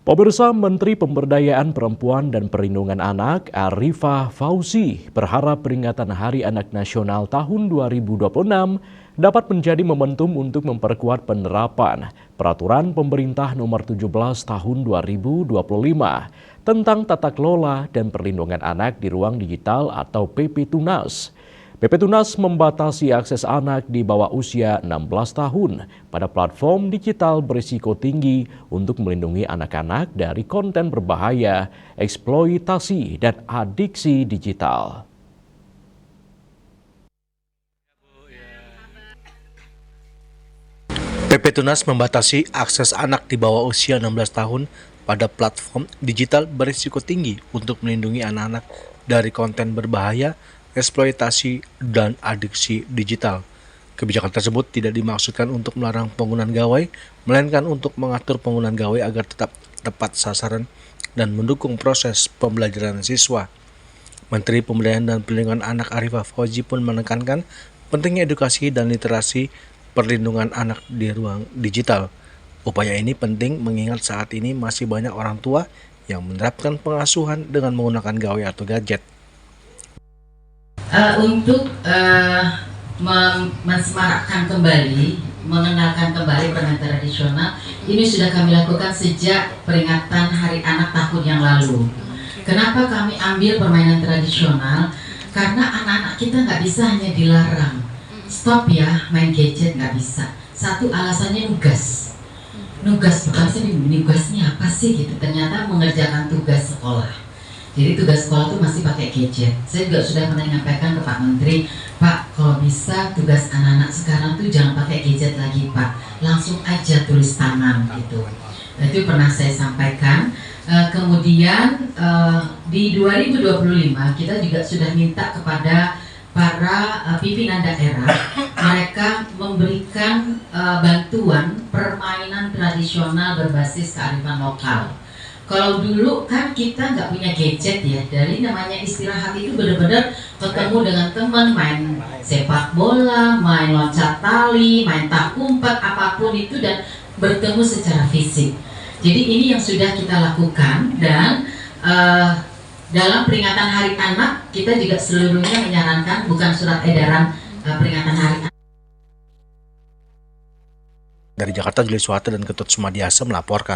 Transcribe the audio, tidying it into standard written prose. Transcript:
Pemirsa, Menteri Pemberdayaan Perempuan dan Perlindungan Anak Arifah Fauzi berharap peringatan Hari Anak Nasional tahun 2026 dapat menjadi momentum untuk memperkuat penerapan Peraturan Pemerintah Nomor 17 Tahun 2025 tentang tata kelola dan perlindungan anak di ruang digital atau PP Tunas. PP Tunas membatasi akses anak di bawah usia 16 tahun pada platform digital berisiko tinggi untuk melindungi anak-anak dari konten berbahaya, eksploitasi, dan adiksi digital. PP Tunas membatasi akses anak di bawah usia 16 tahun pada platform digital berisiko tinggi untuk melindungi anak-anak dari konten berbahaya, eksploitasi, dan adiksi digital. Kebijakan tersebut tidak dimaksudkan untuk melarang penggunaan gawai, melainkan untuk mengatur penggunaan gawai agar tetap tepat sasaran dan mendukung proses pembelajaran siswa. Menteri Pemberdayaan dan Perlindungan Anak Arifah Fauzi pun menekankan pentingnya edukasi dan literasi perlindungan anak di ruang digital. Upaya ini penting mengingat saat ini masih banyak orang tua yang menerapkan pengasuhan dengan menggunakan gawai atau gadget. Untuk mensemarakkan kembali, mengenalkan kembali permainan tradisional, ini sudah kami lakukan sejak peringatan Hari Anak tahun yang lalu. Kenapa kami ambil permainan tradisional? Karena anak-anak kita nggak bisa hanya dilarang, stop ya main gadget, nggak bisa. Satu alasannya nugas, bukan sih nugasnya apa sih gitu. Ternyata mengerjakan tugas sekolah. Jadi tugas sekolah itu masih pakai gadget. Saya juga sudah pernah menyampaikan ke Pak Menteri, Pak, kalau bisa tugas anak-anak sekarang tuh jangan pakai gadget lagi, Pak. Langsung aja tulis tangan gitu. Itu pernah saya sampaikan. Kemudian di 2025 kita juga sudah minta kepada para pimpinan daerah, mereka memberikan bantuan permainan tradisional berbasis kearifan lokal. Kalau dulu kan kita nggak punya gadget ya, dari namanya istirahat itu benar-benar ketemu dengan teman, main sepak bola, main loncat tali, main tak umpet, apapun itu, dan bertemu secara fisik. Jadi ini yang sudah kita lakukan, dan dalam peringatan Hari Anak kita juga seluruhnya menyarankan, bukan surat edaran peringatan Hari Anak. Dari Jakarta, Juli Suwata dan Ketut Sumadiasa melaporkan.